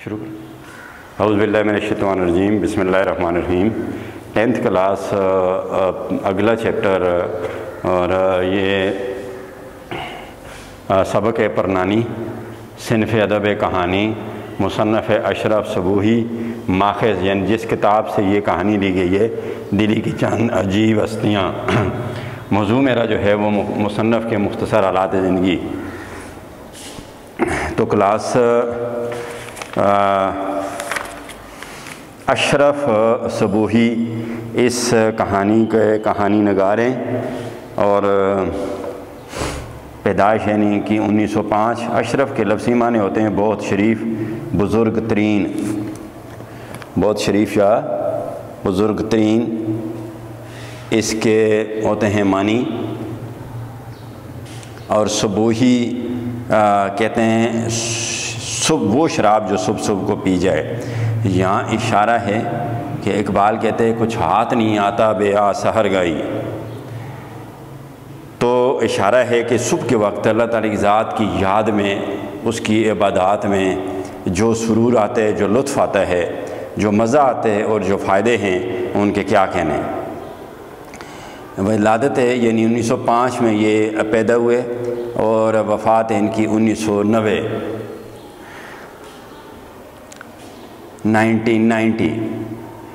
شروع اعوذ باللہ من الشیطان الرجیم بسم اللہ الرحمن الرحیم 10th کلاس اگلا چیپٹر اور یہ سبق پرنانی صنف ادب کہانی مصنف اشرف صبوحی ماخذ یعنی جس کتاب سے یہ کہانی لی گئی ہے دلی کی چند عجیب ہستیاں موضوع میرا جو ہے وہ مصنف کے مختصر حالات زندگی. تو کلاس اشرف صبوحی اس کہانی کے کہانی نگار ہیں اور پیدائش یعنی کہ 1905. اشرف کے لفظی معنی ہوتے ہیں بہت شریف بزرگ ترین، بہت شریف یا بزرگ ترین. اس کے ہوتے ہیں معنی. اور صبوحی کہتے ہیں وہ شراب جو صبح صبح کو پی جائے. یہاں اشارہ ہے کہ اقبال کہتے ہیں کچھ ہاتھ نہیں آتا بے آ سحر گائی. تو اشارہ ہے کہ صبح کے وقت اللہ تعالی کی ذات کی یاد میں، اس کی عبادات میں جو سرور آتا ہے، جو لطف آتا ہے، جو مزہ آتا ہے اور جو فائدے ہیں ان کے کیا کہنے. ولادت ہے یعنی 1905 میں یہ پیدا ہوئے اور وفات ہے ان کی 1990.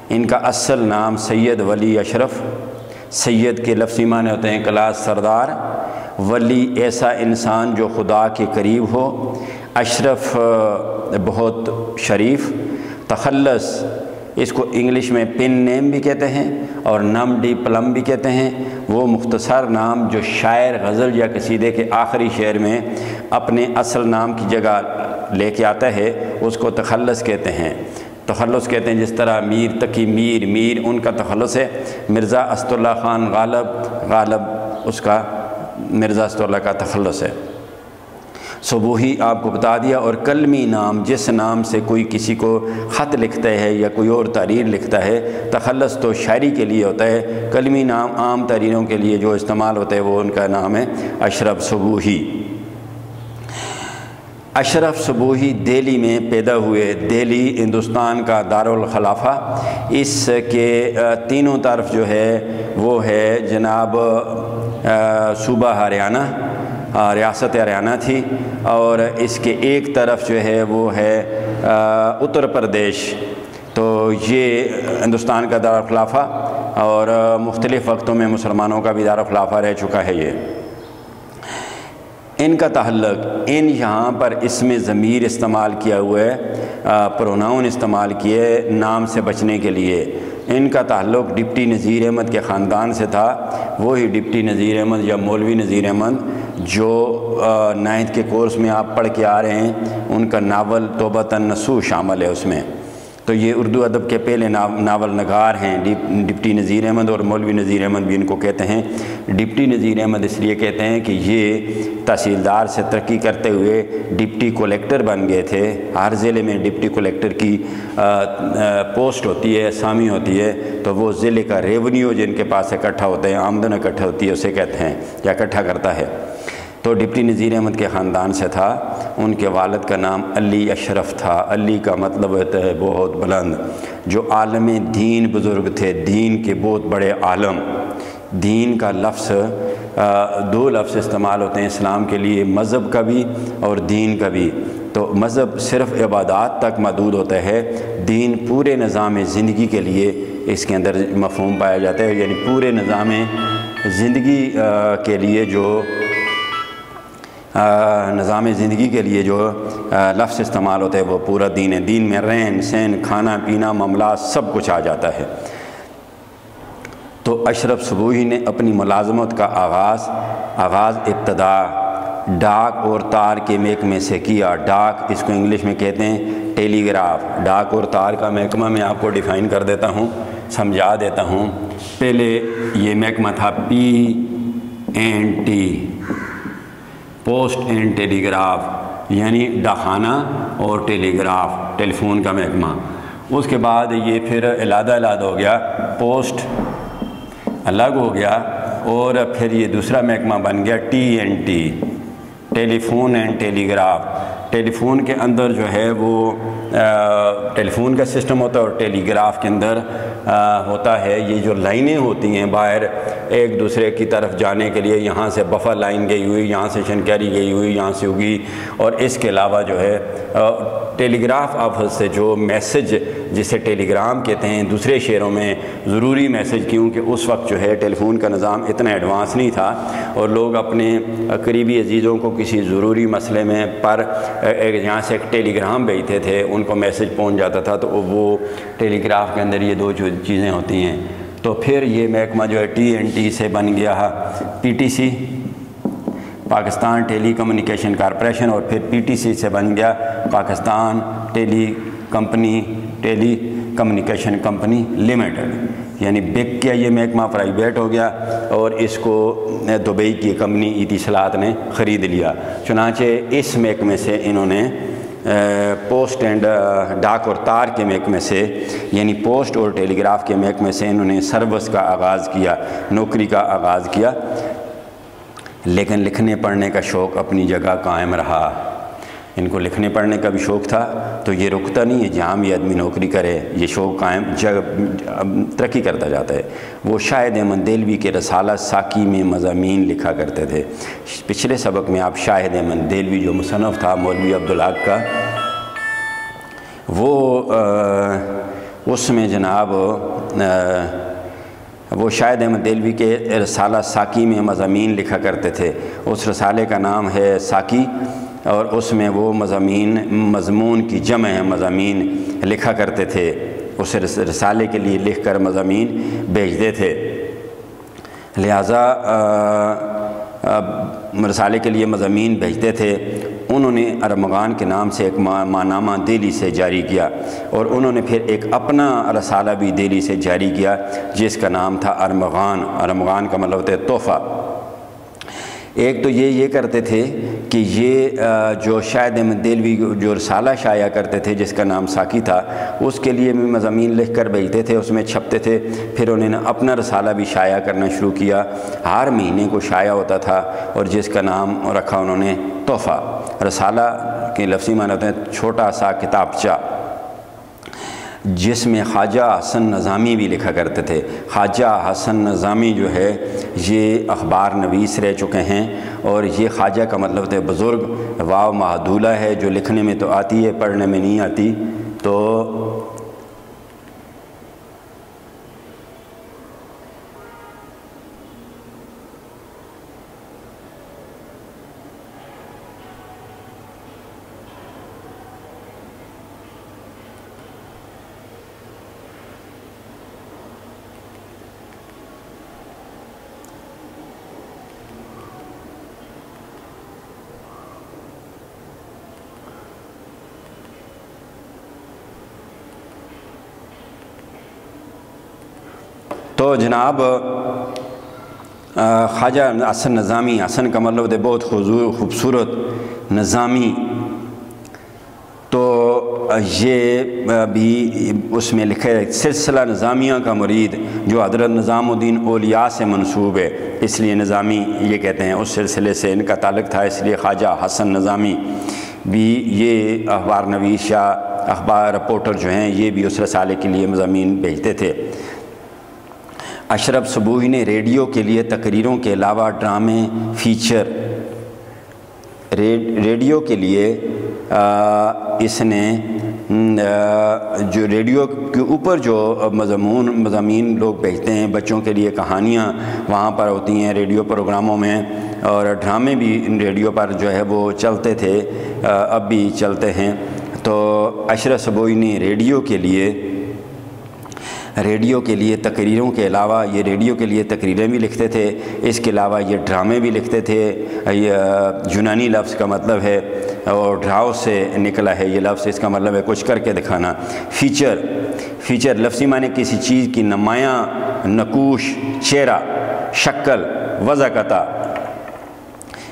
ان کا اصل نام سید ولی اشرف. سید کے لفظی معنی ہوتے ہیں کلاس سردار، ولی ایسا انسان جو خدا کے قریب ہو، اشرف بہت شریف. تخلص اس کو انگلش میں پن نیم بھی کہتے ہیں اور نم ڈی پلم بھی کہتے ہیں. وہ مختصر نام جو شاعر غزل یا قصیدے کے آخری شعر میں اپنے اصل نام کی جگہ لے کے آتا ہے اس کو تخلص کہتے ہیں. تخلص کہتے ہیں جس طرح میر تقی میر ان کا تخلص ہے. مرزا اسد اللہ خان غالب اس کا مرزا اسد اللہ کا تخلص ہے. صبوحی آپ کو بتا دیا. اور کلمی نام جس نام سے کوئی کسی کو خط لکھتا ہے یا کوئی اور تحریر لکھتا ہے. تخلص تو شاعری کے لیے ہوتا ہے، کلمی نام عام تحریروں کے لیے جو استعمال ہوتا ہے وہ ان کا نام ہے اشرف صبوحی. اشرف صبوحی دہلی میں پیدا ہوئے. دہلی ہندوستان کا دارالخلافہ. اس کے تینوں طرف جو ہے وہ ہے جناب صوبہ ہریانہ، ریاست ہریانہ تھی، اور اس کے ایک طرف جو ہے وہ ہے اتر پردیش. تو یہ ہندوستان کا دارالخلافہ اور مختلف وقتوں میں مسلمانوں کا بھی دارالخلافہ رہ چکا ہے. یہ ان کا تعلق یہاں پر اسم ضمیر استعمال کیا ہوا ہے، پروناؤن استعمال کیے نام سے بچنے کے لیے. ان کا تعلق ڈپٹی نذیر احمد کے خاندان سے تھا. وہی ڈپٹی نذیر احمد یا مولوی نذیر احمد جو 9th کے کورس میں آپ پڑھ کے آ رہے ہیں. ان کا ناول توبۃ النصوح شامل ہے اس میں. تو یہ اردو ادب کے پہلے ناول نگار ہیں ڈپٹی نذیر احمد، اور مولوی نذیر احمد بھی ان کو کہتے ہیں. ڈپٹی نذیر احمد اس لیے کہتے ہیں کہ یہ تحصیلدار سے ترقی کرتے ہوئے ڈپٹی کلیکٹر بن گئے تھے. ہر ضلع میں ڈپٹی کلیکٹر کی پوسٹ ہوتی ہے، اسامی ہوتی ہے. تو وہ ضلع کا ریونیو جن کے پاس اکٹھا ہوتا ہے، آمدن اکٹھا ہوتی ہے، اسے کہتے ہیں یا اکٹھا کرتا ہے. تو ڈپٹی نذیر احمد کے خاندان سے تھا. ان کے والد کا نام علی اشرف تھا. علی کا مطلب ہوتا ہے بہت بلند. جو عالم دین بزرگ تھے، دین کے بہت بڑے عالم. دین کا لفظ دو لفظ استعمال ہوتے ہیں اسلام کے لیے، مذہب کا بھی اور دین کا بھی. تو مذہب صرف عبادات تک محدود ہوتا ہے، دین پورے نظام زندگی کے لیے اس کے اندر مفہوم پایا جاتا ہے. یعنی پورے نظام زندگی کے لیے جو لفظ استعمال ہوتا ہے وہ پورا دین ہے. دین میں رہن سہن، کھانا پینا، معاملات سب کچھ آ جاتا ہے. تو اشرف صبوحی نے اپنی ملازمت کا آغاز ابتدا ڈاک اور تار کے محکمے سے کیا. ڈاک اس کو انگلش میں کہتے ہیں ٹیلی گراف. ڈاک اور تار کا محکمہ میں آپ کو ڈیفائن کر دیتا ہوں، سمجھا دیتا ہوں. پہلے یہ محکمہ تھا PNT، post and telegraph, یعنی ڈاکخانہ اور ٹیلی گراف، ٹیلی فون کا محکمہ. اس کے بعد یہ پھر علیحدہ ہو گیا، پوسٹ الگ ہو گیا، اور پھر یہ دوسرا محکمہ بن گیا TNT، telephone and telegraph. Telephone کے اندر جو ہے وہ ٹیلی فون کا سسٹم ہوتا ہے اور ٹیلی گراف کے اندر ہوتا ہے یہ جو لائنیں ہوتی ہیں باہر ایک دوسرے کی طرف جانے کے لیے, یہاں سے بفر لائن گئی ہوئی, یہاں سے شنکیری گئی ہوئی, یہاں سے ہوگی. اور اس کے علاوہ جو ہے ٹیلی گراف آفس سے جو میسج جسے ٹیلی گرام کہتے ہیں دوسرے شہروں میں ضروری میسج, کیونکہ اس وقت جو ہے ٹیلی فون کا نظام اتنا ایڈوانس نہیں تھا اور لوگ اپنے قریبی عزیزوں کو کسی ضروری مسئلے میں پر یہاں سے ایک ٹیلی گرام بھیجتے تھے, ان کو میسج پہنچ جاتا تھا. تو وہ ٹیلی گراف کے اندر یہ دو چیزیں ہوتی ہیں. تو پھر یہ محکمہ جو ہے TNT سے بن گیا PTC, پاکستان ٹیلی کمیونیکیشن کارپوریشن, اور پھر PTC سے بن گیا پاکستان ٹیلی کمیونیکیشن کمپنی لمیٹڈ. یعنی بک کیا یہ محکمہ پرائیویٹ ہو گیا اور اس کو دبئی کی کمپنی اتصالات نے خرید لیا. چنانچہ اس محکمے سے انہوں نے پوسٹ اینڈ ڈاک اور تار کے محکمے سے, یعنی پوسٹ اور ٹیلی گراف کے محکمے سے انہوں نے سروس کا آغاز کیا, نوکری کا آغاز کیا. لیکن لکھنے پڑھنے کا شوق اپنی جگہ قائم رہا. ان کو لکھنے پڑھنے کا بھی شوق تھا تو یہ رکتا نہیں ہے, جہاں بھی آدمی نوکری کرے یہ شوق قائم ترقی کرتا جاتا ہے. وہ شاہد احمد دہلوی کے رسالہ ساکی میں مضامین لکھا کرتے تھے. پچھلے سبق میں آپ شاہد احمد دہلوی جو مصنف تھا مولوی عبدالحق کا, وہ اس میں جناب وہ شاہد احمد دہلوی کے رسالہ ساکی میں مضامین لکھا کرتے تھے. اس رسالے کا نام ہے ساکی اور اس میں وہ مضمون کی جمع ہے, مضامین لکھا کرتے تھے. اس رسالے کے لیے لکھ کر مضامین بھیجتے تھے. لہٰذا رسالے کے لیے مضامین بھیجتے تھے. انہوں نے ارمغان کے نام سے ایک ماہنامہ دہلی سے جاری کیا اور انہوں نے پھر ایک اپنا رسالہ بھی دہلی سے جاری کیا جس کا نام تھا ارمغان. ارمغان کا مطلب ہوتا ہے تحفہ. ایک تو یہ کرتے تھے کہ یہ جو شاہد احمد دہلوی جو رسالہ شائع کرتے تھے جس کا نام ساکی تھا, اس کے لیے بھی مضامین لکھ کر بھیجتے تھے, اس میں چھپتے تھے. پھر انہوں نے اپنا رسالہ بھی شائع کرنا شروع کیا. ہر مہینے کو شائع ہوتا تھا اور جس کا نام رکھا انہوں نے تحفہ. رسالہ کے لفظی معنی ہوتے ہیں چھوٹا سا کتابچہ, جس میں خواجہ حسن نظامی بھی لکھا کرتے تھے. خواجہ حسن نظامی جو ہے یہ اخبار نویس رہ چکے ہیں اور یہ خواجہ کا مطلب ہوتا ہے بزرگ. واو معدولہ ہے جو لکھنے میں تو آتی ہے پڑھنے میں نہیں آتی. تو جناب خواجہ حسن نظامی, حسن کا مطلب ہے بہت خوبصورت, نظامی. تو یہ بھی اس میں لکھا ہے سلسلہ نظامیہ کا مرید جو حضرت نظام الدین اولیاء سے منسوب ہے, اس لیے نظامی یہ کہتے ہیں. اس سلسلے سے ان کا تعلق تھا, اس لیے خواجہ حسن نظامی بھی یہ اخبار نویس یا اخبار رپورٹر جو ہیں یہ بھی اس رسالے کے لیے مضامین بھیجتے تھے. اشرف صبوحی نے ریڈیو کے لیے تقریروں کے علاوہ ڈرامے فیچر ریڈیو کے لیے اس نے جو ریڈیو کے اوپر جو مضامین لوگ بھیجتے ہیں بچوں کے لیے, کہانیاں وہاں پر ہوتی ہیں ریڈیو پروگراموں میں, اور ڈرامے بھی ریڈیو پر جو ہے وہ چلتے تھے, اب بھی چلتے ہیں. تو اشرف صبوحی نے ریڈیو کے لیے تقریروں کے علاوہ یہ ریڈیو کے لیے تقریریں بھی لکھتے تھے, اس کے علاوہ یہ ڈرامے بھی لکھتے تھے. یونانی لفظ کا مطلب ہے اور ڈراؤ سے نکلا ہے یہ لفظ, اس کا مطلب ہے کچھ کر کے دکھانا. فیچر لفظی معنی کسی چیز کی نمایاں نقوش, چہرہ, شکل, وضاحت.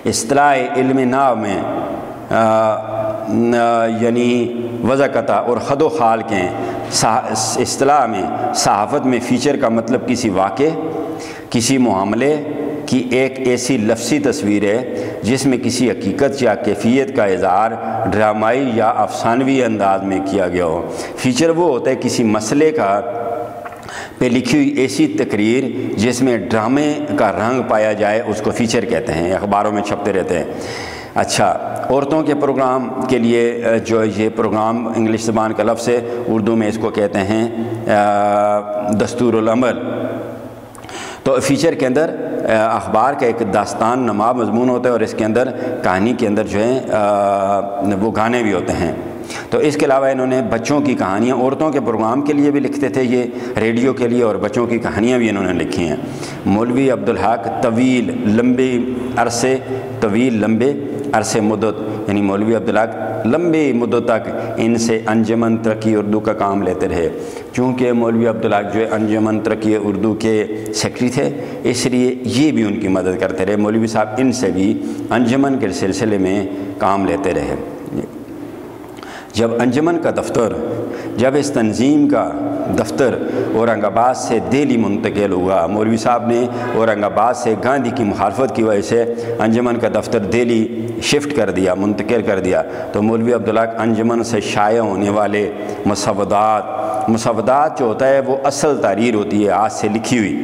اصطلاح علم نحو میں یعنی وضاحت اور خد و خال کے اصطلاح میں صحافت میں فیچر کا مطلب کسی واقعے, کسی معاملے, کی ایک ایسی لفظی تصویر ہے جس میں کسی حقیقت یا کیفیت کا اظہار ڈرامائی یا افسانوی انداز میں کیا گیا ہو۔ فیچر وہ ہوتا ہے کسی مسئلے کا پہ لکھی ہوئی ایسی تقریر جس میں ڈرامے کا رنگ پایا جائے، اس کو فیچر کہتے ہیں، اخباروں میں چھپتے رہتے ہیں۔ اچھا، عورتوں کے پروگرام کے لیے جو یہ پروگرام انگلش زبان کا لفظ ہے، اردو میں اس کو کہتے ہیں دستور العمل۔ تو فیچر کے اندر اخبار کا ایک داستان نما مضمون ہوتا ہے اور اس کے اندر کہانی کے اندر جو ہے وہ گانے بھی ہوتے ہیں۔ تو اس کے علاوہ انہوں نے بچوں کی کہانیاں عورتوں کے پروگرام کے لیے بھی لکھتے تھے، یہ ریڈیو کے لیے، اور بچوں کی کہانیاں بھی انہوں نے لکھی ہیں۔ مولوی عبدالحق طویل لمبے عرصے مدت، یعنی مولوی عبدالحق لمبی مدت تک ان سے انجمن ترقی اردو کا کام لیتے رہے۔ چونکہ مولوی عبدالحق جو ہے انجمن ترقی اردو کے سیکرٹری تھے، اس لیے یہ بھی ان کی مدد کرتے رہے۔ مولوی صاحب ان سے بھی انجمن کے سلسلے میں کام لیتے رہے۔ جب اس تنظیم کا دفتر اورنگ آباد سے دہلی منتقل ہوا، مولوی صاحب نے اورنگ آباد سے گاندھی کی مخالفت کی وجہ سے انجمن کا دفتر دہلی شفٹ کر دیا، منتقل کر دیا، تو مولوی عبدالحق انجمن سے شائع ہونے والے مسودات جو ہوتا ہے وہ اصل تحریر ہوتی ہے، ہاتھ سے لکھی ہوئی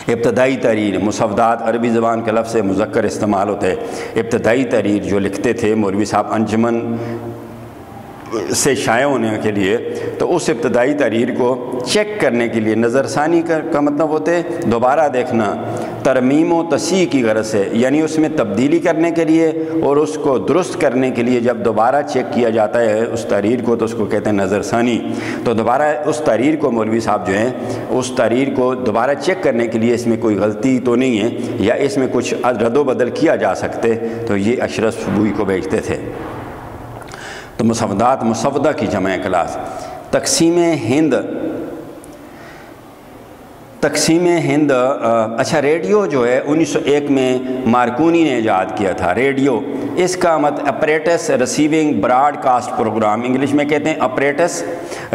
ابتدائی تحریر۔ مسودات عربی زبان کا لفظ مذکر استعمال ہوتا ہے۔ ابتدائی تحریر جو لکھتے تھے مولوی صاحب انجمن سے شائع ہونے کے لیے، تو اس ابتدائی تحریر کو چیک کرنے کے لیے، نظر ثانی کا مطلب ہوتا ہے دوبارہ دیکھنا، ترمیم و تصحیح کی غرض سے، یعنی اس میں تبدیلی کرنے کے لیے اور اس کو درست کرنے کے لیے جب دوبارہ چیک کیا جاتا ہے اس تحریر کو تو اس کو کہتے ہیں نظر ثانی۔ تو دوبارہ اس تحریر کو مولوی صاحب جو ہیں اس تحریر کو دوبارہ چیک کرنے کے لیے اس میں کوئی غلطی تو نہیں ہے یا اس میں کچھ رد و بدل کیا جا سکتے، تو یہ اشرف صبوحی کو بھیجتے تھے۔ تو مسودہ کی جمع کلاس۔ تقسیم ہند اچھا، ریڈیو جو ہے 1901 میں مارکونی نے ایجاد کیا تھا۔ ریڈیو، اس کا مطلب apparatus receiving broadcast programme, English میں کہتے ہیں apparatus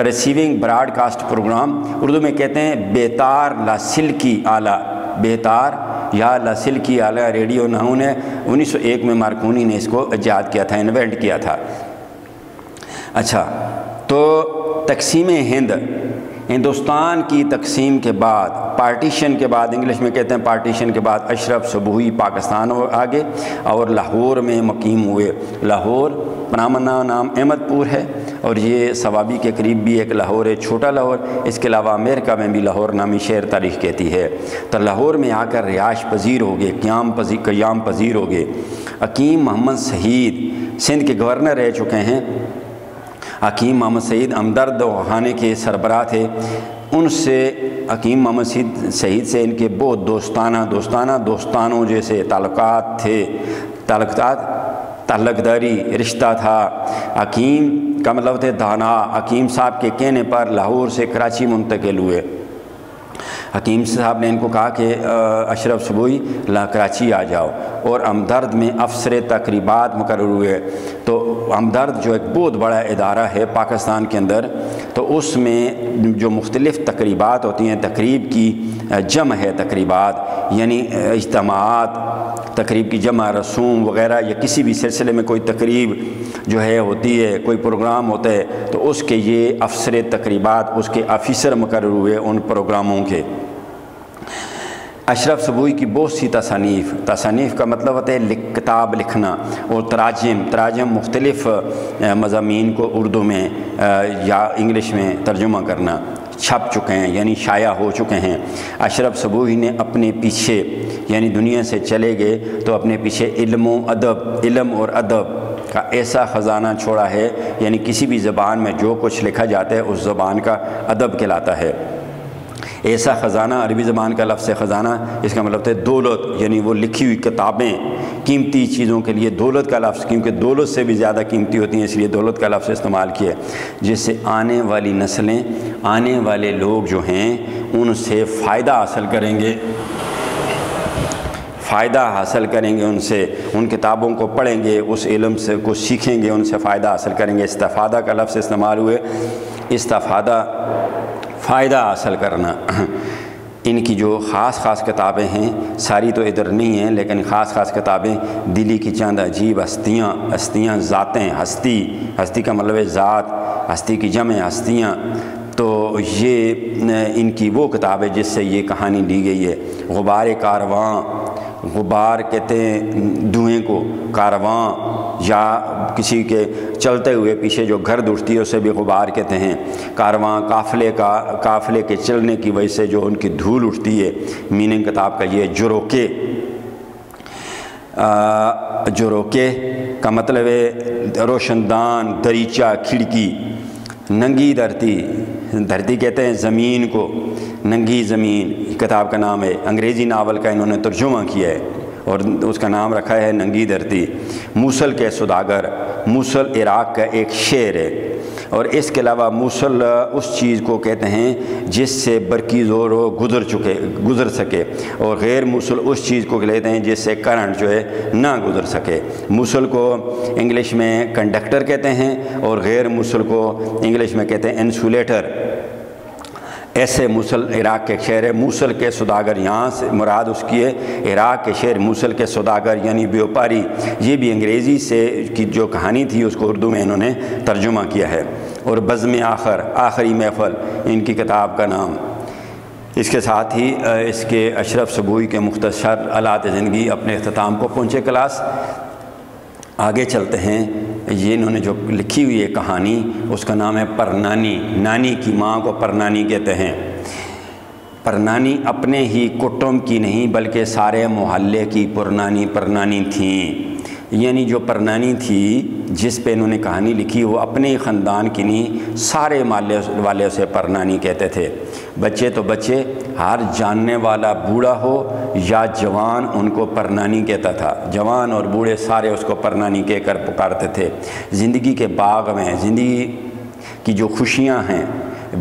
receiving broadcast programme, Urdu میں کہتے ہیں بیتار لاسلکی آلہ، بیتار یا لاسلکی آلہ ریڈیو ناؤن ہے۔ 1901 میں مارکونی نے اس کو ایجاد کیا تھا، انوینٹ کیا تھا۔ اچھا، تو تقسیم ہند، ہندوستان کی تقسیم کے بعد، پارٹیشن کے بعد، انگلش میں کہتے ہیں پارٹیشن کے بعد، اشرف صبوحی پاکستان آگے اور لاہور میں مقیم ہوئے۔ لاہور پرامنا نام احمد پور ہے اور یہ صوابی کے قریب بھی ایک لاہور ہے، چھوٹا لاہور۔ اس کے علاوہ امریکہ میں بھی لاہور نامی شہر تاریخ کہتی ہے۔ تو لاہور میں آ کر رہائش پذیر ہو گئے، قیام پذیر ہو گئے۔ حکیم محمد سعید سندھ کے گورنر رہ چکے ہیں۔ حکیم محمد سعید ہمدرد خانے کے سربراہ تھے۔ ان سے حکیم محمد سعید سے ان کے بہت دوستانوں جیسے تعلقات تھے، تعلقداری رشتہ تھا۔ حکیم کا مطلب تھے دانا۔ حکیم صاحب کے کہنے پر لاہور سے کراچی منتقل ہوئے۔ حکیم صاحب نے ان کو کہا کہ اشرف صبوحی کراچی آ جاؤ، اور ہمدرد میں افسر تقریبات مقرر ہوئے۔ تو ہمدرد جو ایک بہت بڑا ادارہ ہے پاکستان کے اندر، تو اس میں جو مختلف تقریبات ہوتی ہیں، تقریب کی جمع ہے تقریبات، یعنی اجتماعات، تقریب کی جمع، رسوم وغیرہ، یا کسی بھی سلسلے میں کوئی تقریب جو ہے ہوتی ہے، کوئی پروگرام ہوتا ہے، تو اس کے یہ افسر تقریبات، اس کے آفیسر مقرر ہوئے ان پروگراموں کے۔ اشرف صبوحی کی بہت سی تصانیف کا مطلب ہوتا ہے کتاب لکھنا، اور تراجم مختلف مضامین کو اردو میں یا انگلش میں ترجمہ کرنا چھپ چکے ہیں، یعنی شائع ہو چکے ہیں۔ اشرف صبوحی نے اپنے پیچھے، یعنی دنیا سے چلے گئے تو اپنے پیچھے علم اور ادب کا ایسا خزانہ چھوڑا ہے، یعنی کسی بھی زبان میں جو کچھ لکھا جاتا ہے اس زبان کا ادب کہلاتا ہے۔ ایسا خزانہ، عربی زبان کا لفظ خزانہ، اس کا مطلب ہے دولت، یعنی وہ لکھی ہوئی کتابیں، قیمتی چیزوں کے لیے دولت کا لفظ، کیونکہ دولت سے بھی زیادہ قیمتی ہوتی ہیں، اس لیے دولت کا لفظ استعمال کیا، جس سے آنے والی نسلیں، آنے والے لوگ جو ہیں ان سے فائدہ حاصل کریں گے، ان سے، ان کتابوں کو پڑھیں گے، اس علم سے کو سیکھیں گے، ان سے فائدہ حاصل کریں گے۔ استفادہ کا لفظ استعمال ہوئے، استفادہ، فائدہ حاصل کرنا۔ ان کی جو خاص کتابیں ہیں ساری تو ادھر نہیں ہیں، لیکن خاص کتابیں دلی کی چند عجیب ہستیاں ذاتیں، ہستی کا مطلب ہے ذات، ہستی کی جمع ہستیاں، تو یہ ان کی وہ کتاب ہے جس سے یہ کہانی لی گئی ہے۔ غبار کارواں، غبار کہتے ہیں دھوئیں کو، کارواں یا کسی کے چلتے ہوئے پیچھے جو گھر اٹھتی ہے اسے بھی غبار کہتے ہیں۔ کارواں قافلے کے چلنے کی وجہ سے جو ان کی دھول اٹھتی ہے، میننگ کتاب کا یہ جروکے کا مطلب ہے روشن دان، دریچہ، کھڑکی۔ ننگی دھرتی کہتے ہیں زمین کو، ننگی زمین کتاب کا نام ہے۔ انگریزی ناول کا انہوں نے ترجمہ کیا ہے اور اس کا نام رکھا ہے ننگی دھرتی۔ موصل کے سوداگر، موصل عراق کا ایک شہر ہے، اور اس کے علاوہ موصل اس چیز کو کہتے ہیں جس سے برقی زور گزر سکے، اور غیر موصل اس چیز کو کہتے ہیں جس سے کرنٹ جو ہے نہ گزر سکے۔ موصل کو انگلش میں کنڈکٹر کہتے ہیں اور غیر موصل کو انگلش میں کہتے ہیں انسولیٹر۔ ایسے موصل عراق کے شہر ہے۔ موصل کے سوداگر، یہاں سے مراد اس کی ہے عراق کے شہر موصل کے سوداگر یعنی بیوپاری۔ یہ بھی انگریزی سے کی جو کہانی تھی اس کو اردو میں انہوں نے ترجمہ کیا ہے۔ اور بزم آخری محفل ان کی کتاب کا نام۔ اس کے ساتھ ہی اس کے اشرف سبوئی کے مختصر آلات زندگی اپنے اختتام کو پہنچے۔ کلاس آگے چلتے ہیں۔ یہ انہوں نے جو لکھی ہوئی ہے کہانی، اس کا نام ہے پرنانی۔ نانی کی ماں کو پرنانی کہتے ہیں۔ پرنانی اپنے ہی کٹمب کی نہیں بلکہ سارے محلے کی پرنانی تھیں۔ یعنی جو پرنانی تھی جس پہ انہوں نے کہانی لکھی وہ اپنے خاندان کی نہیں، سارے محلے والے اسے پرنانی کہتے تھے۔ بچے تو بچے، ہر جاننے والا بوڑھا ہو یا جوان ان کو پرنانی کہتا تھا۔ جوان اور بوڑھے سارے اس کو پرنانی کہہ کر پکارتے تھے۔ زندگی کے باغ میں، زندگی کی جو خوشیاں ہیں،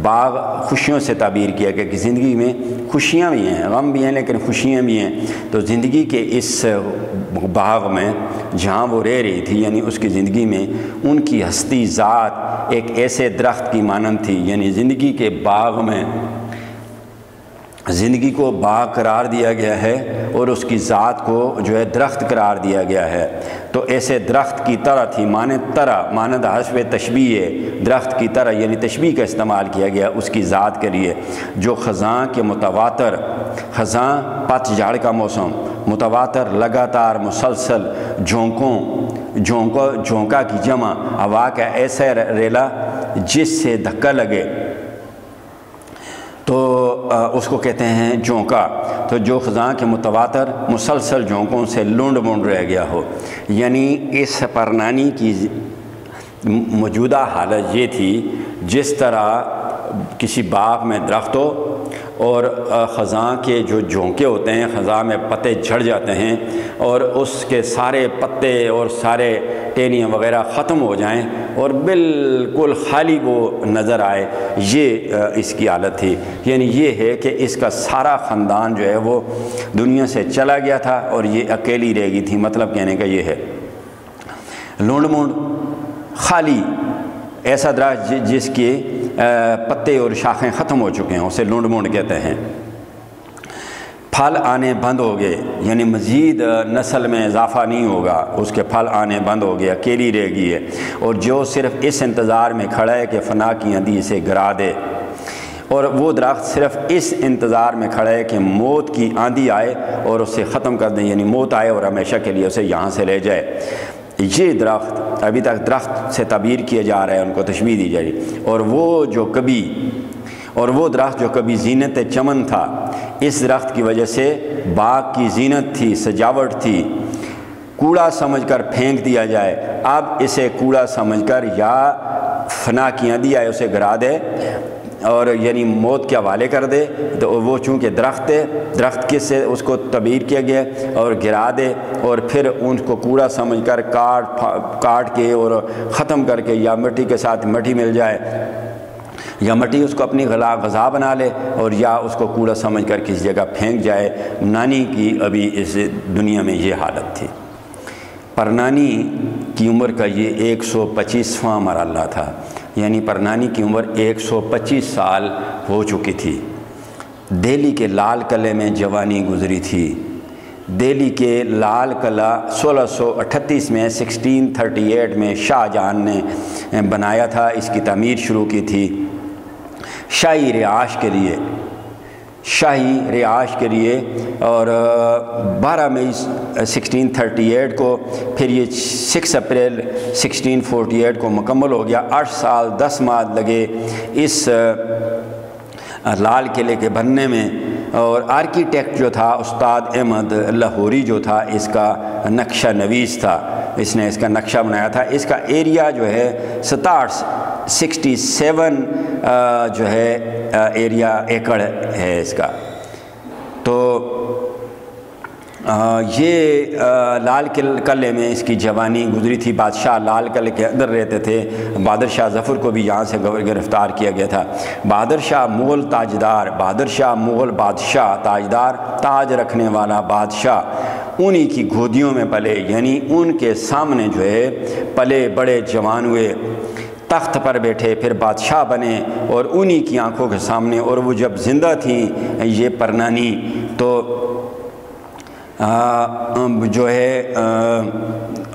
باغ خوشیوں سے تعبیر کیا کہ زندگی میں خوشیاں بھی ہیں، غم بھی ہیں، لیکن خوشیاں بھی ہیں۔ تو زندگی کے اس باغ میں جہاں وہ رہ رہی تھی، یعنی اس کی زندگی میں ان کی ہستی ذات ایک ایسے درخت کی مانند تھی۔ یعنی زندگی کے باغ میں زندگی کو باغ قرار دیا گیا ہے اور اس کی ذات کو جو ہے درخت قرار دیا گیا ہے۔ تو ایسے درخت کی طرح تھی، مانند حسب تشبیہ ہے، درخت کی طرح یعنی تشبیہ کا استعمال کیا گیا اس کی ذات کے لیے، جو خزاں کے متواتر، خزاں پت جھاڑ کا موسم، متواتر لگاتار مسلسل جھونکا کی جمع، ہوا کا ایسا ریلا جس سے دھکا لگے تو اس کو کہتے ہیں جھونکا۔ تو جو خزاں کے متواتر مسلسل جھونکوں سے لنڈ منڈ رہ گیا ہو، یعنی اس پرنانی کی موجودہ حالت یہ تھی جس طرح کسی باغ میں درخت ہو اور خزاں کے جو جھونکے ہوتے ہیں، خزاں میں پتے جھڑ جاتے ہیں اور اس کے سارے پتے اور سارے ٹہنیاں وغیرہ ختم ہو جائیں اور بالکل خالی وہ نظر آئے، یہ اس کی حالت تھی۔ یعنی یہ ہے کہ اس کا سارا خاندان جو ہے وہ دنیا سے چلا گیا تھا اور یہ اکیلی رہ گئی تھی۔ مطلب کہنے کا یہ ہے، لونڈ مونڈ خالی، ایسا درخت جس کے پتے اور شاخیں ختم ہو چکے ہیں اسے لونڈ مونڈ کہتے ہیں۔ پھل آنے بند ہو گئے، یعنی مزید نسل میں اضافہ نہیں ہوگا، اس کے پھل آنے بند ہو گئے، اکیلی رہ گئی ہے، اور جو صرف اس انتظار میں کھڑا ہے کہ فنا کی آندھی اسے گرا دے، اور وہ درخت صرف اس انتظار میں کھڑا ہے کہ موت کی آندھی آئے اور اسے ختم کر دیں، یعنی موت آئے اور ہمیشہ کے لیے اسے یہاں سے لے جائے۔ یہ درخت ابھی تک درخت سے تعبیر کیا جا رہا ہے، ان کو تشبیہ دی جا رہی ہے، اور وہ درخت جو کبھی زینت چمن تھا، اس درخت کی وجہ سے باغ کی زینت تھی، سجاوٹ تھی، کوڑا سمجھ کر پھینک دیا جائے، اب اسے کوڑا سمجھ کر یا فنا کی آندھی آئے اسے گرا دے اور یعنی موت کے حوالے کر دے۔ تو وہ چونکہ درخت ہے، درخت کس سے اس کو تعبیر کیا گیا اور گرا دے، اور پھر ان کو کوڑا سمجھ کر کاٹ کے اور ختم کر کے یا مٹی کے ساتھ مٹی مل جائے، یا مٹی اس کو اپنی غذا بنا لے، اور یا اس کو کوڑا سمجھ کر کسی جگہ پھینک جائے۔ نانی کی ابھی اس دنیا میں یہ حالت تھی۔ پرنانی کی عمر کا یہ 125واں مرحلہ تھا، یعنی پرنانی کی عمر 125 سال ہو چکی تھی۔ دہلی کے لال قلعے میں جوانی گزری تھی۔ دہلی کے لال قلعہ 1638 میں 1638 میں شاہ جہاں نے بنایا تھا، اس کی تعمیر شروع کی تھی شاہی رہائش کے لیے، شاہی رہائش کے لیے، اور 12 مئی 1638 کو پھر یہ 6 اپریل 1648 کو مکمل ہو گیا۔ 8 سال 10 ماہ لگے اس لال قلعے کے بننے میں، اور آرکیٹیکٹ جو تھا استاد احمد لاہوری جو تھا اس کا نقشہ نویس تھا، اس نے اس کا نقشہ بنایا تھا۔ اس کا ایریا جو ہے 67 جو ہے ایریا ایکڑ ہے اس کا۔ تو یہ لال قلعے میں اس کی جوانی گزری تھی۔ بادشاہ لال قلعے کے اندر رہتے تھے۔ بہادر شاہ ظفر کو بھی یہاں سے گرفتار کیا گیا تھا۔ بہادر شاہ مغل تاجدار، بہادر شاہ مغل بادشاہ، تاجدار تاج رکھنے والا بادشاہ، انہی کی گودیوں میں پلے، یعنی ان کے سامنے جو ہے پلے بڑے، جوان ہوئے، تخت پر بیٹھے، پھر بادشاہ بنے، اور انہی کی آنکھوں کے سامنے، اور وہ جب زندہ تھیں یہ پرنانی، تو جو ہے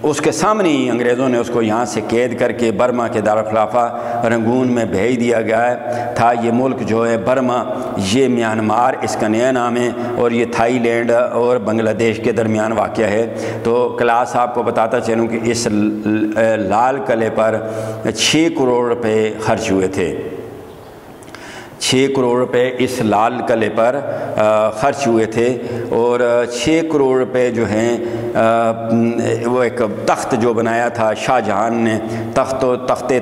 اس کے سامنے ہی انگریزوں نے اس کو یہاں سے قید کر کے برما کے دارالخلافہ رنگون میں بھیج دیا گیا تھا۔ یہ ملک جو ہے برما، یہ میانمار اس کا نیا نام ہے، اور یہ تھائی لینڈ اور بنگلہ دیش کے درمیان واقع ہے۔ تو کلاس آپ کو بتاتا چلوں کہ اس لال قلعے پر 6 کروڑ روپے خرچ ہوئے تھے۔ 6 کروڑ روپے اس لال قلعے پر خرچ ہوئے تھے، اور 6 کروڑ روپے جو ہیں وہ ایک تخت جو بنایا تھا شاہ جہاں نے، تخت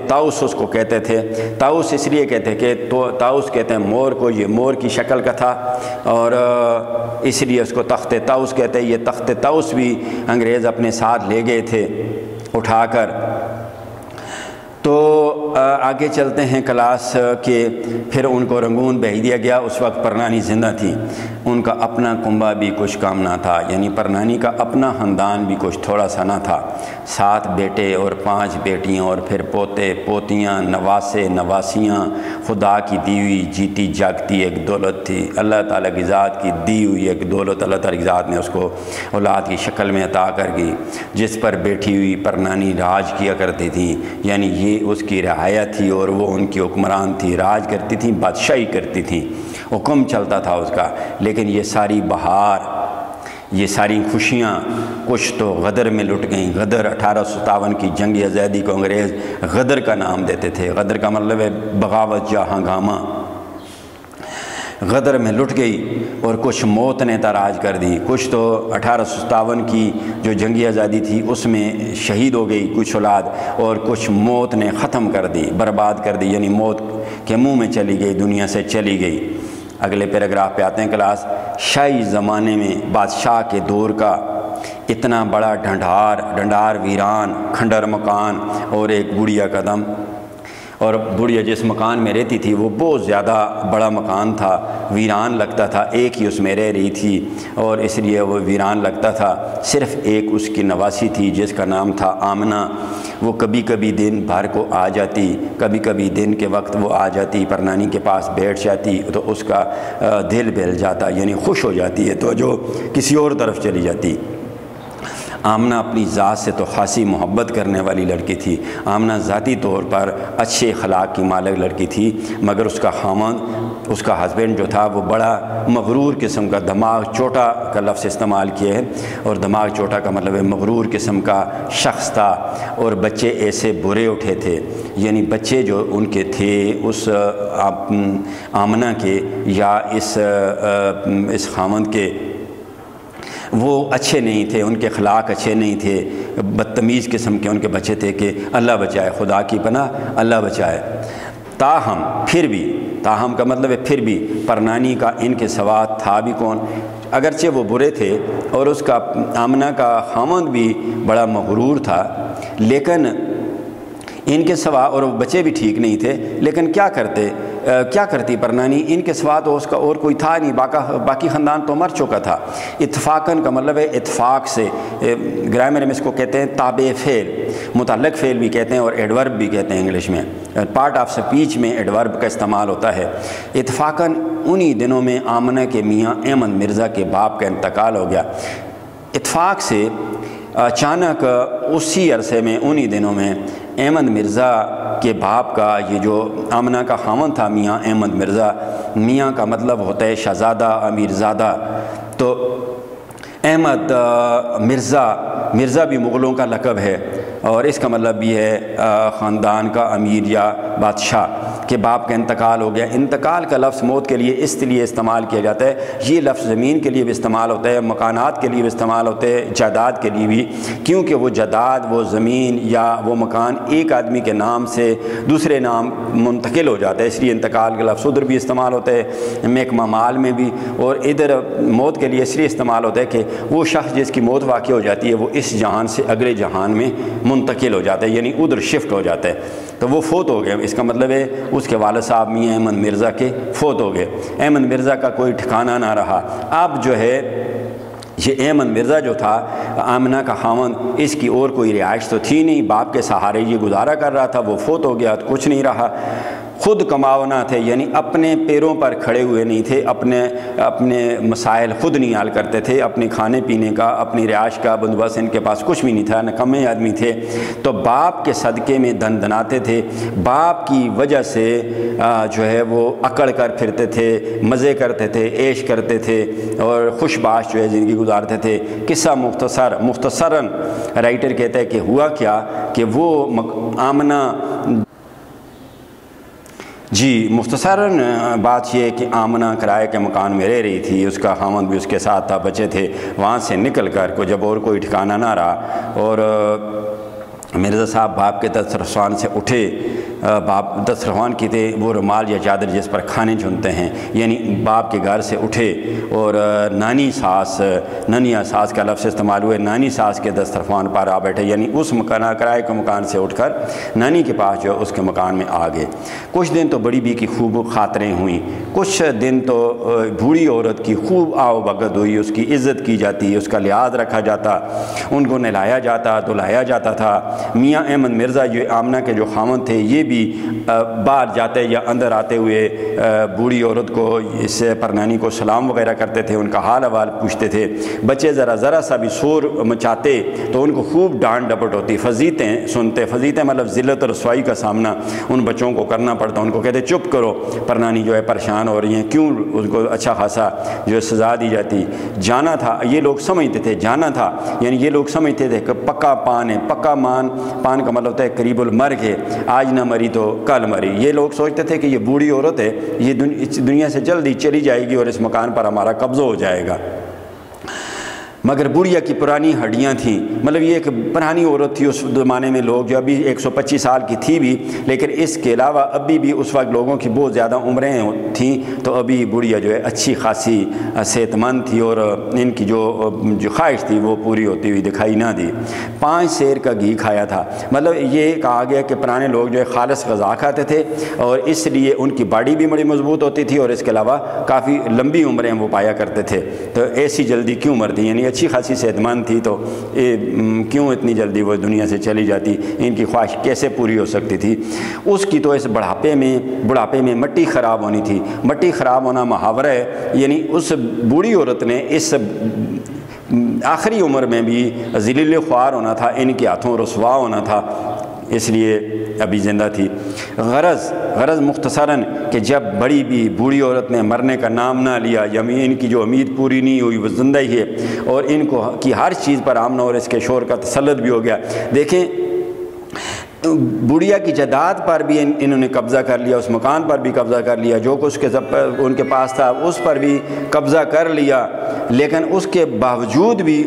طاؤس اس کو کہتے تھے۔ طاؤس اس لیے کہتے کہ طاؤس کہتے ہیں مور کو، یہ مور کی شکل کا تھا، اور اس لیے اس کو تخت طاؤس کہتے ہیں۔ یہ تخت طاؤس بھی انگریز اپنے ساتھ لے گئے تھے اٹھا کر۔ تو آگے چلتے ہیں کلاس کے، پھر ان کو رنگون بھیج دیا گیا۔ اس وقت پرنانی زندہ تھی، ان کا اپنا کنبہ بھی کچھ کام نہ تھا، یعنی پرنانی کا اپنا خاندان بھی کچھ تھوڑا سا نہ تھا۔ 7 بیٹے اور 5 بیٹیاں، اور پھر پوتے پوتیاں، نواسے نواسیاں، خدا کی دی ہوئی جیتی جاگتی ایک دولت تھی، اللہ تعالیٰ کی ذات کی دی ہوئی ایک دولت، اللہ تعالیٰ کی ذات نے اس کو اولاد کی شکل میں عطا کر دی، جس پر بیٹھی ہوئی پرنانی راج کیا کرتی تھی، یعنی یہ اس کی رعایا تھی، اور وہ ان کی حکمران تھی، راج کرتی تھیں، بادشاہی کرتی تھیں، حکم چلتا تھا اس کا۔ لیکن یہ ساری بہار، یہ ساری خوشیاں کچھ تو غدر میں لٹ گئیں۔ غدر 1857 کی جنگ آزادی کو انگریز غدر کا نام دیتے تھے۔ غدر کا مطلب ہے بغاوت یا ہنگامہ۔ غدر میں لٹ گئی، اور کچھ موت نے تاراج کر دی۔ کچھ تو 1857 کی جو جنگی آزادی تھی اس میں شہید ہو گئی کچھ اولاد، اور کچھ موت نے ختم کر دی، برباد کر دی، یعنی موت کے منہ میں چلی گئی، دنیا سے چلی گئی۔ اگلے پیراگراف پہ آتے ہیں کلاس۔ شاہی زمانے میں بادشاہ کے دور کا اتنا بڑا ڈنڈار ویران کھنڈر مکان، اور ایک بڑھیا قدم، اور بڑھیا جس مکان میں رہتی تھی وہ بہت زیادہ بڑا مکان تھا، ویران لگتا تھا، ایک ہی اس میں رہ رہی تھی، اور اس لیے وہ ویران لگتا تھا۔ صرف ایک اس کی نواسی تھی جس کا نام تھا آمنہ۔ وہ کبھی کبھی دن بھر کو آ جاتی، کبھی کبھی دن کے وقت وہ آ جاتی، پرنانی کے پاس بیٹھ جاتی، تو اس کا دل بہل جاتا، یعنی خوش ہو جاتی ہے، تو جو کسی اور طرف چلی جاتی۔ آمنہ اپنی ذات سے تو خاصی محبت کرنے والی لڑکی تھی۔ آمنہ ذاتی طور پر اچھے اخلاق کی مالک لڑکی تھی، مگر اس کا خاوند، اس کا ہسبینڈ جو تھا وہ بڑا مغرور قسم کا، دماغ چوٹا کا لفظ استعمال کیا ہے، اور دماغ چوٹا کا مطلب ہے مغرور قسم کا شخص تھا، اور بچے ایسے برے اٹھے تھے، یعنی بچے جو ان کے تھے اس آمنہ کے یا اس خاوند کے، وہ اچھے نہیں تھے، ان کے اخلاق اچھے نہیں تھے، بدتمیز قسم کے ان کے بچے تھے کہ اللہ بچائے، خدا کی پناہ اللہ بچائے۔ تاہم پھر بھی، تاہم کا مطلب ہے پھر بھی، پرنانی کا ان کے سوا تھا بھی کون؟ اگرچہ وہ برے تھے اور اس کا آمنہ کا خاوند بھی بڑا مغرور تھا، لیکن ان کے سوا، اور وہ بچے بھی ٹھیک نہیں تھے، لیکن کیا کرتے؟ کیا کرتی پرنانی؟ ان کے سوا تو اس کا اور کوئی تھا نہیں، باقی خاندان تو مر چکا تھا۔ اتفاقاً کا مطلب ہے اتفاق سے، گرامر میں اس کو کہتے ہیں تابع فعل، متعلق فعل بھی کہتے ہیں اور ایڈورب بھی کہتے ہیں انگلش میں، پارٹ آف سپیچ میں ایڈورب کا استعمال ہوتا ہے۔ اتفاقاً انہی دنوں میں آمنہ کے میاں احمد مرزا کے باپ کا انتقال ہو گیا۔ اتفاق سے اچانک اسی عرصے میں انہی دنوں میں احمد مرزا کے باپ کا، یہ جو آمنہ کا خاوند تھا میاں احمد مرزا، میاں کا مطلب ہوتا ہے شہزادہ، امیر زادہ، تو احمد مرزا بھی مغلوں کا لقب ہے، اور اس کا مطلب بھی ہے خاندان کا امیر یا بادشاہ کے باپ کا انتقال ہو گیا۔ انتقال کا لفظ موت کے لیے اس لیے استعمال کیا جاتا ہے، یہ لفظ زمین کے لیے بھی استعمال ہوتا ہے، مکانات کے لیے بھی استعمال ہوتا ہے، جائیداد کے لیے بھی، کیونکہ وہ جائیداد، وہ زمین یا وہ مکان ایک آدمی کے نام سے دوسرے نام منتقل ہو جاتا ہے، اس لیے انتقال کا لفظ ادھر بھی استعمال ہوتا ہے، محکمہ مال میں بھی، اور ادھر موت کے لیے اس لیے استعمال ہوتا ہے کہ وہ شخص جس کی موت واقع ہو جاتی ہے وہ اس جہان سے اگلے جہان میں منتقل ہو جاتا ہے، یعنی ادھر شفٹ ہو جاتا ہے، تو وہ فوت ہو گئے۔ اس کا مطلب ہے اس کے والد صاحب میاں احمد مرزا کے فوت ہو گئے، احمد مرزا کا کوئی ٹھکانہ نہ رہا۔ اب جو ہے یہ احمد مرزا جو تھا آمنہ کا خاوند، اس کی اور کوئی رہائش تو تھی نہیں، باپ کے سہارے یہ گزارا کر رہا تھا، وہ فوت ہو گیا تو کچھ نہیں رہا۔ خود کماونا تھے، یعنی اپنے پیروں پر کھڑے ہوئے نہیں تھے، اپنے مسائل خود نہیں حل کرتے تھے، اپنے کھانے پینے کا، اپنی رہائش کا بندوبست ان کے پاس کچھ بھی نہیں تھا، نکمے آدمی تھے، تو باپ کے صدقے میں دھن دھناتے تھے، باپ کی وجہ سے جو ہے وہ اکڑ کر پھرتے تھے، مزے کرتے تھے، عیش کرتے تھے، اور خوش باش جو ہے زندگی گزارتے تھے۔ قصہ مختصراً رائٹر کہتا ہے کہ ہوا کیا کہ وہ آمنہ، جی مختصراً بات یہ ہے کہ آمنہ کرائے کے مکان میں رہ رہی تھی، اس کا خاوند بھی اس کے ساتھ تھا، بچے تھے، وہاں سے نکل کر کو جب اور کوئی ٹھکانہ نہ رہا، اور مرزا صاحب باپ کے دسترخوان سے اٹھے، باپ دسترخوان کی تھے وہ رومال یا چادر جس پر کھانے چنتے ہیں، یعنی باپ کے گھر سے اٹھے اور نانی ساس کا لفظ استعمال ہوئے، نانی ساس کے دسترخوان پر آ بیٹھے، یعنی اس مکان کرائے کے مکان سے اٹھ کر نانی کے پاس جو اس کے مکان میں آ گئے۔ کچھ دن تو بڑی بی کی خوب خاطریں ہوئیں، کچھ دن تو بوڑھی عورت کی خوب آؤ بھگت ہوئی، اس کی عزت کی جاتی، اس کا لحاظ رکھا جاتا، ان کو نہلایا جاتا، دھلایا جاتا تھا۔ میاں احمد مرزا جو آمنہ کے جو خاوند تھے، یہ بھی باہر جاتے یا اندر آتے ہوئے بوڑھی عورت کو، اس سے پرنانی کو سلام وغیرہ کرتے تھے، ان کا حال احوال پوچھتے تھے۔ بچے ذرا سا بھی شور مچاتے تو ان کو خوب ڈانٹ ڈپٹ ہوتی، فضیلتیں سنتے، فضیلتیں مطلب ذلت اور رسوائی کا سامنا ان بچوں کو کرنا پڑتا، ان کو کہتے چپ کرو، پرنانی جو ہے پریشان ہو رہی ہیں، کیوں ان کو اچھا خاصا جو ہے سزا دی جاتی۔ جانا تھا، یہ لوگ سمجھتے تھے جانا تھا، یعنی یہ لوگ سمجھتے تھے کہ پکا پان ہے، پکا پان کا مطلب ہوتا ہے قریب المرگ ہے، آج نہ مری تو کل مری۔ یہ لوگ سوچتے تھے کہ یہ بوڑھی عورت ہے، یہ دنیا سے جلدی چلی جائے گی اور اس مکان پر ہمارا قبضہ ہو جائے گا۔ مگر بڑھیا کی پرانی ہڈیاں تھیں، مطلب یہ ایک پرانی عورت تھی اس زمانے میں، لوگ جو ابھی 125 سال کی تھی بھی، لیکن اس کے علاوہ ابھی بھی اس وقت لوگوں کی بہت زیادہ عمریں تھیں، تو ابھی بڑھیا جو ہے اچھی خاصی صحت مند تھی، اور ان کی جو خواہش تھی وہ پوری ہوتی ہوئی دکھائی نہ دی۔ 5 سیر کا گھی کھایا تھا، مطلب یہ کہا گیا کہ پرانے لوگ جو ہے خالص غذا کھاتے تھے، اور اس لیے ان کی باڈی بھی بڑی مضبوط ہوتی تھی، اور اس کے علاوہ کافی لمبی عمریں وہ پایا کرتے تھے، تو ایسی جلدی کیوں مرتی، یعنی اچھی خاصی صحت مند تھی تو کیوں اتنی جلدی وہ دنیا سے چلی جاتی، ان کی خواہش کیسے پوری ہو سکتی تھی۔ اس کی تو اس بڑھاپے میں مٹی خراب ہونی تھی۔ مٹی خراب ہونا محاورہ ہے، یعنی اس بوڑھی عورت نے اس آخری عمر میں بھی ذلیل خوار ہونا تھا، ان کے ہاتھوں رسوا ہونا تھا، اس لیے ابھی زندہ تھی۔ غرض مختصراً کہ جب بڑی بھی بوڑھی عورت نے مرنے کا نام نہ لیا، یا ان کی جو امید پوری نہیں ہوئی، وہ زندہ ہی ہے، اور ان کو کی ہر چیز پر آمنہ اور اس کے شور کا تسلط بھی ہو گیا۔ دیکھیں بڑھیا کی جائیداد پر بھی انہوں نے قبضہ کر لیا، اس مکان پر بھی قبضہ کر لیا، جو کچھ ان کے پاس تھا اس پر بھی قبضہ کر لیا، لیکن اس کے باوجود بھی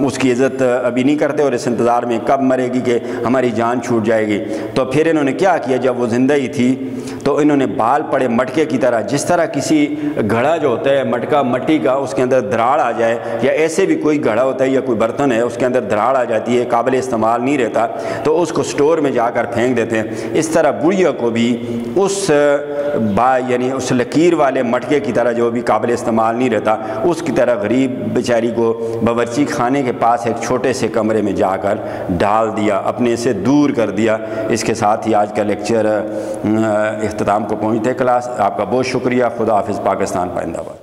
اس کی عزت ابھی نہیں کرتے، اور اس انتظار میں کب مرے گی کہ ہماری جان چھوٹ جائے گی۔ تو پھر انہوں نے کیا کیا، جب وہ زندہ ہی تھی تو انہوں نے بال پڑے مٹکے کی طرح، جس طرح کسی گھڑا جو ہوتا ہے مٹکا مٹی کا، اس کے اندر دراڑ آ جائے، یا ایسے بھی کوئی گھڑا ہوتا ہے یا کوئی برتن ہے اس کے اندر دراڑ آ جاتی ہے، قابل استعمال نہیں رہتا، تو اس کو سٹور میں جا کر پھینک دیتے ہیں، اس طرح بڑھیا کو بھی اس یعنی اس لکیر والے مٹکے کی طرح جو بھی قابل استعمال نہیں رہتا، اس کی طرح غریب بیچاری کو باورچی خانے کے پاس ایک چھوٹے سے کمرے میں جا کر ڈال دیا، اپنے سے دور کر دیا۔ اس کے ساتھ ہی آج کا لیکچر اختتام کو پہنچتے کلاس۔ آپ کا بہت شکریہ۔ خدا حافظ۔ پاکستان پائندہ باد۔